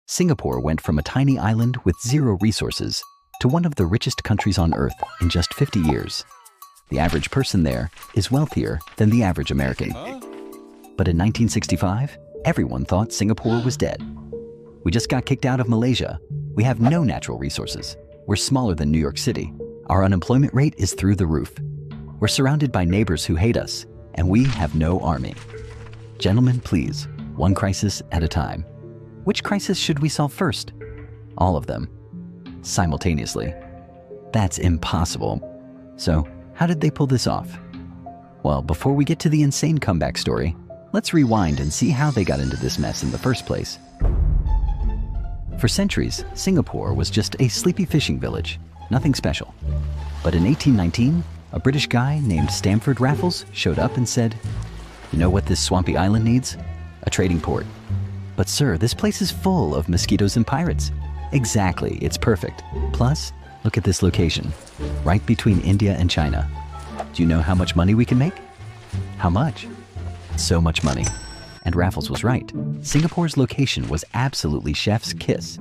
Singapore went from a tiny island with zero resources to one of the richest countries on Earth in just 50 years. The average person there is wealthier than the average American. But in 1965, everyone thought Singapore was dead. We just got kicked out of Malaysia. We have no natural resources. We're smaller than New York City. Our unemployment rate is through the roof. We're surrounded by neighbors who hate us, and we have no army. Gentlemen, please, one crisis at a time. Which crisis should we solve first? All of them. Simultaneously. That's impossible. So, how did they pull this off? Well, before we get to the insane comeback story, let's rewind and see how they got into this mess in the first place. For centuries, Singapore was just a sleepy fishing village, nothing special. But in 1819, a British guy named Stamford Raffles showed up and said, "You know what this swampy island needs? A trading port." "But sir, this place is full of mosquitoes and pirates." "Exactly, it's perfect. Plus, look at this location, right between India and China. Do you know how much money we can make?" "How much?" "So much money." And Raffles was right. Singapore's location was absolutely chef's kiss.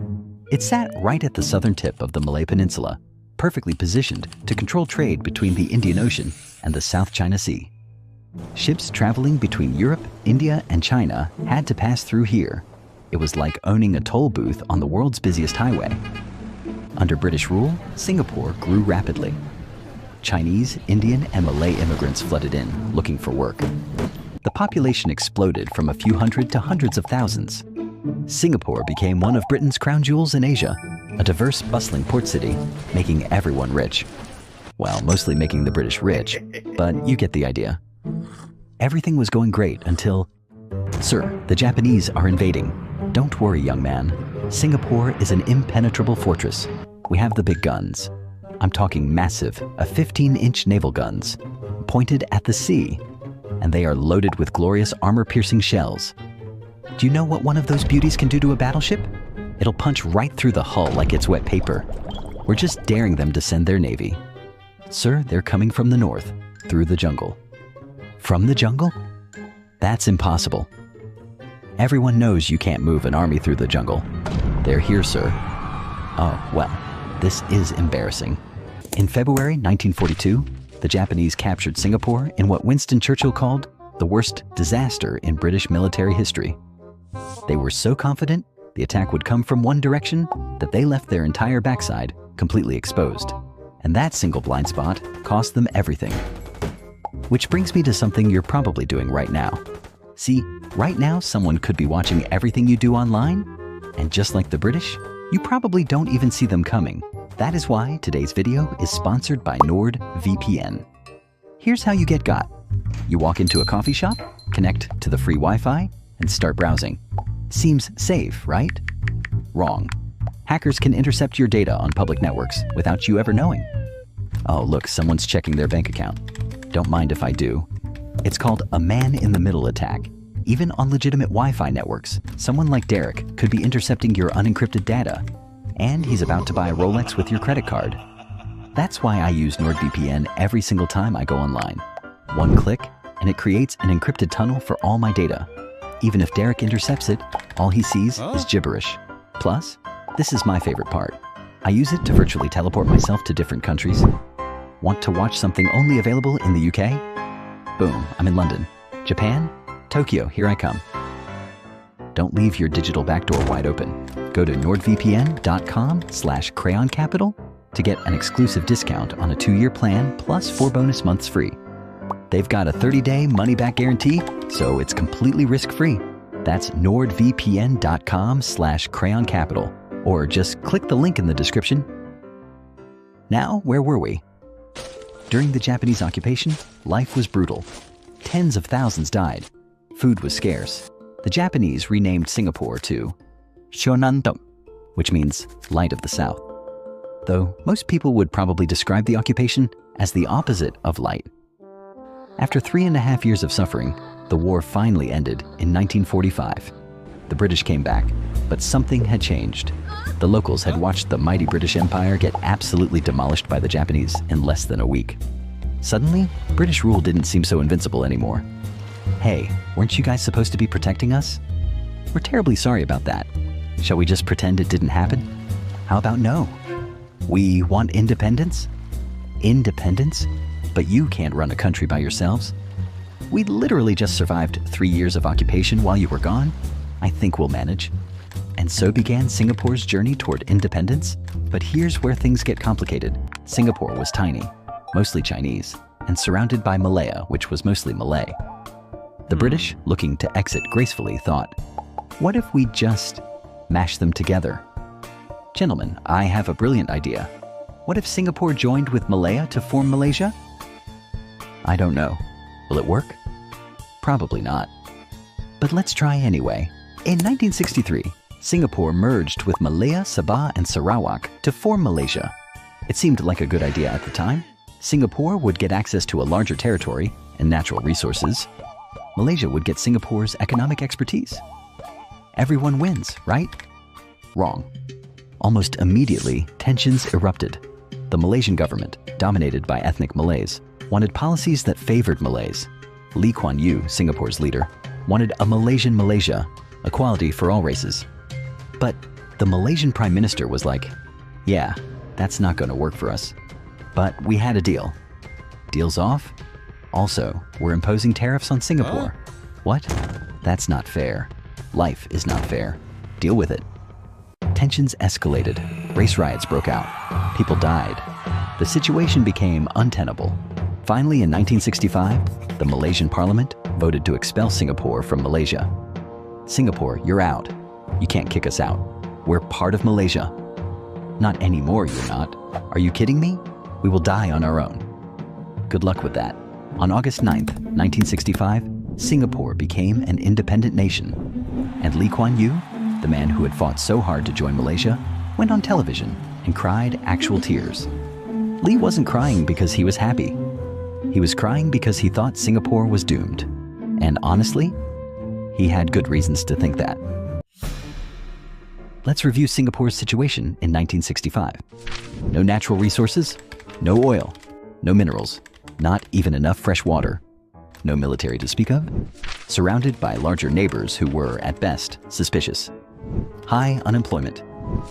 It sat right at the southern tip of the Malay Peninsula, perfectly positioned to control trade between the Indian Ocean and the South China Sea. Ships traveling between Europe, India, and China had to pass through here. It was like owning a toll booth on the world's busiest highway. Under British rule, Singapore grew rapidly. Chinese, Indian, and Malay immigrants flooded in, looking for work. The population exploded from a few hundred to hundreds of thousands. Singapore became one of Britain's crown jewels in Asia, a diverse, bustling port city, making everyone rich. Well, mostly making the British rich, but you get the idea. Everything was going great until... "Sir, the Japanese are invading." "Don't worry, young man. Singapore is an impenetrable fortress. We have the big guns. I'm talking massive, a 15-inch naval guns, pointed at the sea, and they are loaded with glorious armor-piercing shells. Do you know what one of those beauties can do to a battleship? It'll punch right through the hull like it's wet paper. We're just daring them to send their navy. Sir, they're coming from the north, through the jungle." "From the jungle? That's impossible. Everyone knows you can't move an army through the jungle. They're here, sir." "Oh, well, this is embarrassing." In February 1942, the Japanese captured Singapore in what Winston Churchill called the worst disaster in British military history. They were so confident the attack would come from one direction that they left their entire backside completely exposed. And that single blind spot cost them everything. Which brings me to something you're probably doing right now. See, right now someone could be watching everything you do online, and just like the British, you probably don't even see them coming. That is why today's video is sponsored by NordVPN. Here's how you get got. You walk into a coffee shop, connect to the free Wi-Fi, and start browsing. Seems safe, right? Wrong. Hackers can intercept your data on public networks without you ever knowing. Oh, look, someone's checking their bank account. Don't mind if I do. It's called a man-in-the-middle attack. Even on legitimate Wi-Fi networks, someone like Derek could be intercepting your unencrypted data. And he's about to buy a Rolex with your credit card. That's why I use NordVPN every single time I go online. One click, and it creates an encrypted tunnel for all my data. Even if Derek intercepts it, all he sees is gibberish. Plus, this is my favorite part. I use it to virtually teleport myself to different countries. Want to watch something only available in the UK? Boom, I'm in London. Japan? Tokyo, here I come. Don't leave your digital backdoor wide open. Go to nordvpn.com/crayoncapital to get an exclusive discount on a 2-year plan plus 4 bonus months free. They've got a 30-day money-back guarantee, so it's completely risk-free. That's nordvpn.com/crayoncapital, or just click the link in the description. Now, where were we? During the Japanese occupation, life was brutal. Tens of thousands died. Food was scarce. The Japanese renamed Singapore to Shonantung, which means light of the south. Though most people would probably describe the occupation as the opposite of light. After 3.5 years of suffering, the war finally ended in 1945. The British came back, but something had changed. The locals had watched the mighty British Empire get absolutely demolished by the Japanese in less than a week. Suddenly, British rule didn't seem so invincible anymore. Hey, weren't you guys supposed to be protecting us? We're terribly sorry about that. Shall we just pretend it didn't happen? How about no? We want independence? Independence? But you can't run a country by yourselves. We literally just survived 3 years of occupation while you were gone. I think we'll manage. And so began Singapore's journey toward independence. But here's where things get complicated. Singapore was tiny, mostly Chinese, and surrounded by Malaya, which was mostly Malay. The British, looking to exit gracefully, thought, what if we just mash them together? Gentlemen, I have a brilliant idea. What if Singapore joined with Malaya to form Malaysia? I don't know. Will it work? Probably not. But let's try anyway. In 1963, Singapore merged with Malaya, Sabah, and Sarawak to form Malaysia. It seemed like a good idea at the time. Singapore would get access to a larger territory and natural resources. Malaysia would get Singapore's economic expertise. Everyone wins, right? Wrong. Almost immediately, tensions erupted. The Malaysian government, dominated by ethnic Malays, wanted policies that favored Malays. Lee Kuan Yew, Singapore's leader, wanted a Malaysian Malaysia, equality for all races. But the Malaysian Prime Minister was like, yeah, that's not going to work for us. But we had a deal. Deal's off? Also, we're imposing tariffs on Singapore. What? That's not fair. Life is not fair. Deal with it. Tensions escalated. Race riots broke out. People died. The situation became untenable. Finally, in 1965, the Malaysian parliament voted to expel Singapore from Malaysia. Singapore, you're out. You can't kick us out. We're part of Malaysia. Not anymore, you're not. Are you kidding me? We will die on our own. Good luck with that. On August 9th, 1965, Singapore became an independent nation. And Lee Kuan Yew, the man who had fought so hard to join Malaysia, went on television and cried actual tears. Lee wasn't crying because he was happy. He was crying because he thought Singapore was doomed. And honestly, he had good reasons to think that. Let's review Singapore's situation in 1965. No natural resources, no oil, no minerals, not even enough fresh water, no military to speak of, surrounded by larger neighbors who were, at best, suspicious. High unemployment,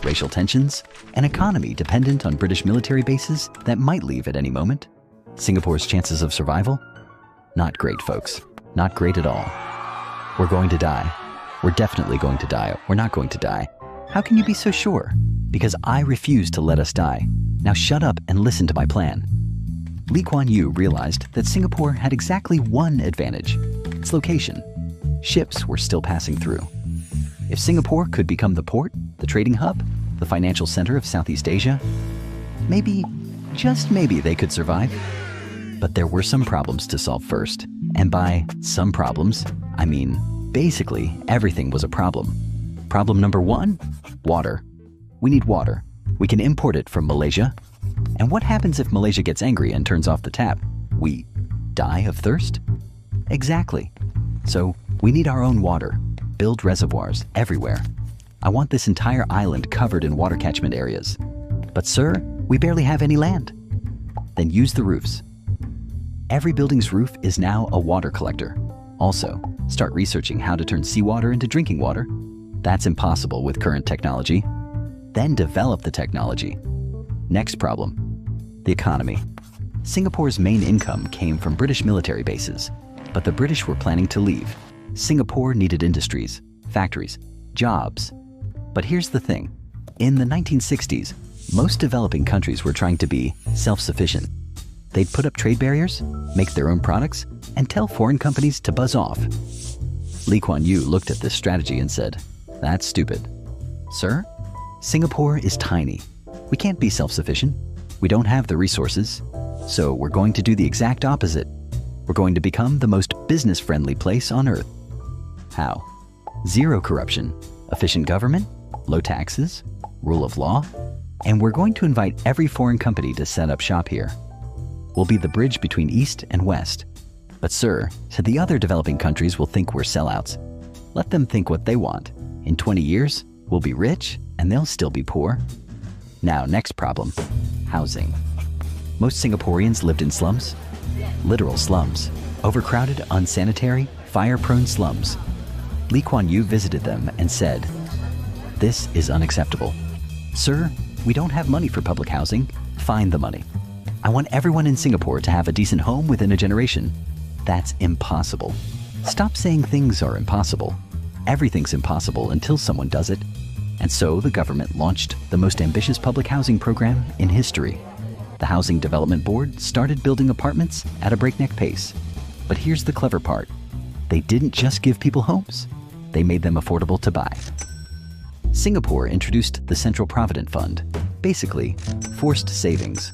racial tensions, an economy dependent on British military bases that might leave at any moment. Singapore's chances of survival? Not great, folks. Not great at all. We're going to die. We're definitely going to die. We're not going to die. How can you be so sure? Because I refuse to let us die. Now shut up and listen to my plan. Lee Kuan Yew realized that Singapore had exactly one advantage: its location. Ships were still passing through. If Singapore could become the port, the trading hub, the financial center of Southeast Asia, maybe, just maybe, they could survive. But there were some problems to solve first. And by some problems, I mean basically everything was a problem. Problem number one, water. We need water. We can import it from Malaysia. And what happens if Malaysia gets angry and turns off the tap? We die of thirst? Exactly. So we need our own water. Build reservoirs everywhere. I want this entire island covered in water catchment areas. But sir, we barely have any land. Then use the roofs. Every building's roof is now a water collector. Also, start researching how to turn seawater into drinking water. That's impossible with current technology. Then develop the technology. Next problem, the economy. Singapore's main income came from British military bases, but the British were planning to leave. Singapore needed industries, factories, jobs. But here's the thing. In the 1960s, most developing countries were trying to be self-sufficient. They'd put up trade barriers, make their own products, and tell foreign companies to buzz off. Lee Kuan Yew looked at this strategy and said, "That's stupid." Sir, Singapore is tiny. We can't be self-sufficient. We don't have the resources. So we're going to do the exact opposite. We're going to become the most business-friendly place on Earth. How? Zero corruption, efficient government, low taxes, rule of law, and we're going to invite every foreign company to set up shop here. We'll be the bridge between East and West. But sir, said the other developing countries will think we're sellouts. Let them think what they want. In 20 years, we'll be rich and they'll still be poor. Now, next problem, housing. Most Singaporeans lived in slums, literal slums, overcrowded, unsanitary, fire-prone slums. Lee Kuan Yew visited them and said, This is unacceptable. Sir, we don't have money for public housing. Find the money. I want everyone in Singapore to have a decent home within a generation. That's impossible. Stop saying things are impossible. Everything's impossible until someone does it. And so the government launched the most ambitious public housing program in history. The Housing Development Board started building apartments at a breakneck pace. But here's the clever part. They didn't just give people homes. They made them affordable to buy. Singapore introduced the Central Provident Fund, basically forced savings.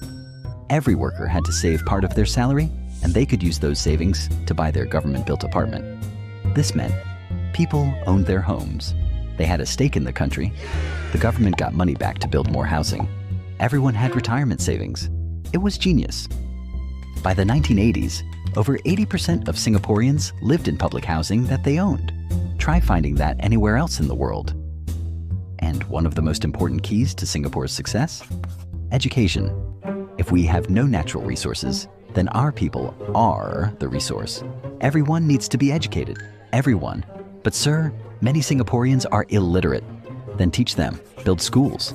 Every worker had to save part of their salary, and they could use those savings to buy their government-built apartment. This meant people owned their homes. They had a stake in the country. The government got money back to build more housing. Everyone had retirement savings. It was genius. By the 1980s, over 80% of Singaporeans lived in public housing that they owned. Try finding that anywhere else in the world. And one of the most important keys to Singapore's success? Education. If we have no natural resources, then our people are the resource. Everyone needs to be educated. Everyone. But sir, many Singaporeans are illiterate. Then teach them. Build schools.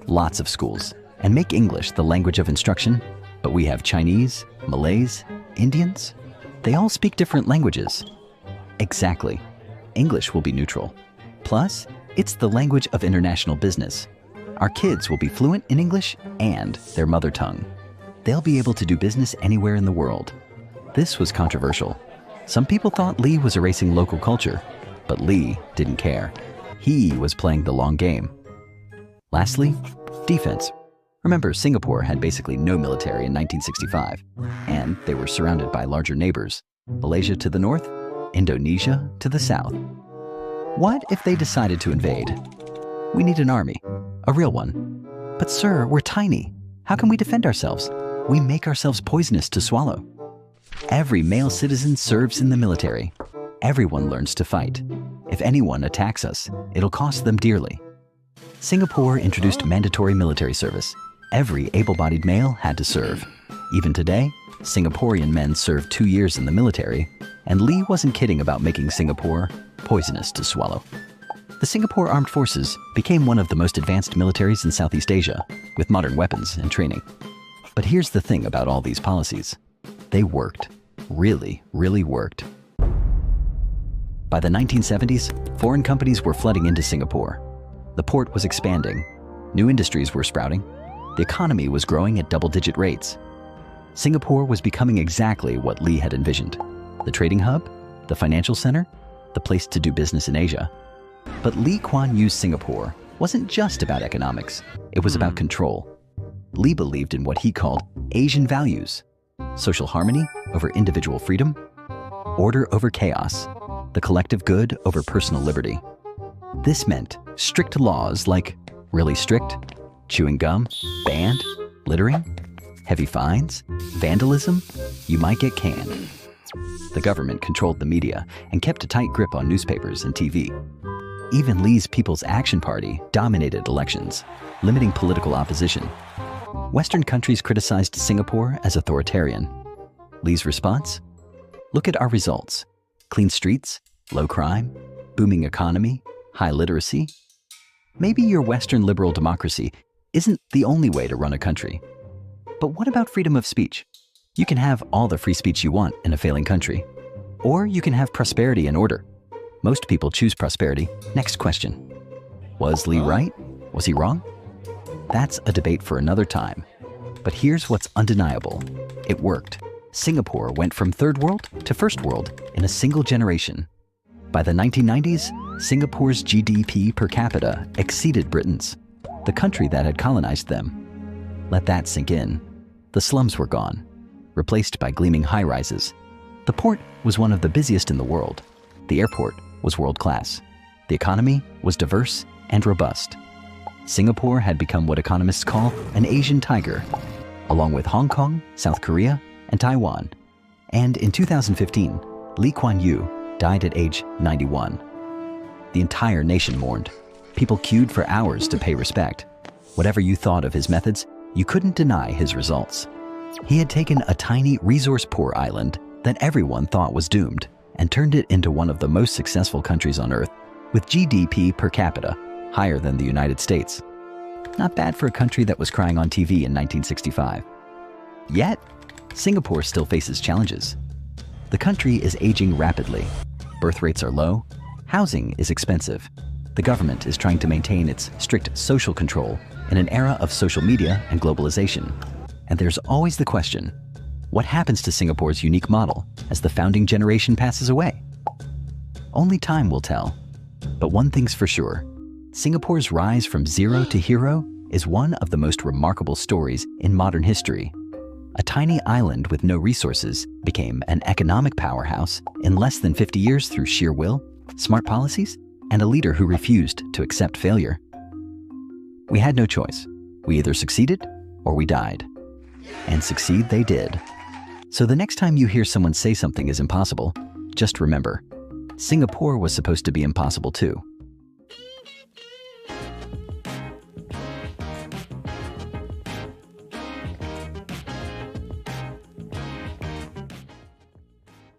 Lots of schools. And make English the language of instruction. But we have Chinese, Malays, Indians. They all speak different languages. Exactly. English will be neutral. Plus, it's the language of international business. Our kids will be fluent in English and their mother tongue. They'll be able to do business anywhere in the world. This was controversial. Some people thought Lee was erasing local culture, but Lee didn't care. He was playing the long game. Lastly, defense. Remember, Singapore had basically no military in 1965, and they were surrounded by larger neighbors, Malaysia to the north, Indonesia to the south. What if they decided to invade? We need an army, a real one. But sir, we're tiny. How can we defend ourselves? We make ourselves poisonous to swallow. Every male citizen serves in the military. Everyone learns to fight. If anyone attacks us, it'll cost them dearly. Singapore introduced mandatory military service. Every able-bodied male had to serve. Even today, Singaporean men serve 2 years in the military, and Lee wasn't kidding about making Singapore poisonous to swallow. The Singapore Armed Forces became one of the most advanced militaries in Southeast Asia, with modern weapons and training. But here's the thing about all these policies. They worked. Really, really worked. By the 1970s, foreign companies were flooding into Singapore. The port was expanding. New industries were sprouting. The economy was growing at double-digit rates. Singapore was becoming exactly what Lee had envisioned. The trading hub, the financial center, the place to do business in Asia. But Lee Kuan Yew's Singapore wasn't just about economics. It was about control. Lee believed in what he called Asian values: social harmony over individual freedom, order over chaos, the collective good over personal liberty. This meant strict laws like really strict, chewing gum, banned, littering, heavy fines, vandalism, you might get canned. The government controlled the media and kept a tight grip on newspapers and TV. Even Lee's People's Action Party dominated elections, limiting political opposition. Western countries criticized Singapore as authoritarian. Lee's response? Look at our results. Clean streets, low crime, booming economy, high literacy. Maybe your Western liberal democracy isn't the only way to run a country. But what about freedom of speech? You can have all the free speech you want in a failing country. Or you can have prosperity and order. Most people choose prosperity. Next question. Was Lee right? Was he wrong? That's a debate for another time. But here's what's undeniable. It worked. Singapore went from third world to first world in a single generation. By the 1990s, Singapore's GDP per capita exceeded Britain's, the country that had colonized them. Let that sink in. The slums were gone, replaced by gleaming high-rises. The port was one of the busiest in the world. The airport was world-class. The economy was diverse and robust. Singapore had become what economists call an Asian tiger, along with Hong Kong, South Korea, and Taiwan. And in 2015, Lee Kuan Yew died at age 91. The entire nation mourned. People queued for hours to pay respect. Whatever you thought of his methods, you couldn't deny his results. He had taken a tiny, resource-poor island that everyone thought was doomed and turned it into one of the most successful countries on Earth, with GDP per capita higher than the United States. Not bad for a country that was crying on TV in 1965. Yet, Singapore still faces challenges. The country is aging rapidly. Birth rates are low. Housing is expensive. The government is trying to maintain its strict social control in an era of social media and globalization. And there's always the question, what happens to Singapore's unique model as the founding generation passes away? Only time will tell. But one thing's for sure, Singapore's rise from zero to hero is one of the most remarkable stories in modern history. A tiny island with no resources became an economic powerhouse in less than 50 years through sheer will, smart policies, and a leader who refused to accept failure. We had no choice. We either succeeded or we died. And succeed they did. So the next time you hear someone say something is impossible, just remember, Singapore was supposed to be impossible too.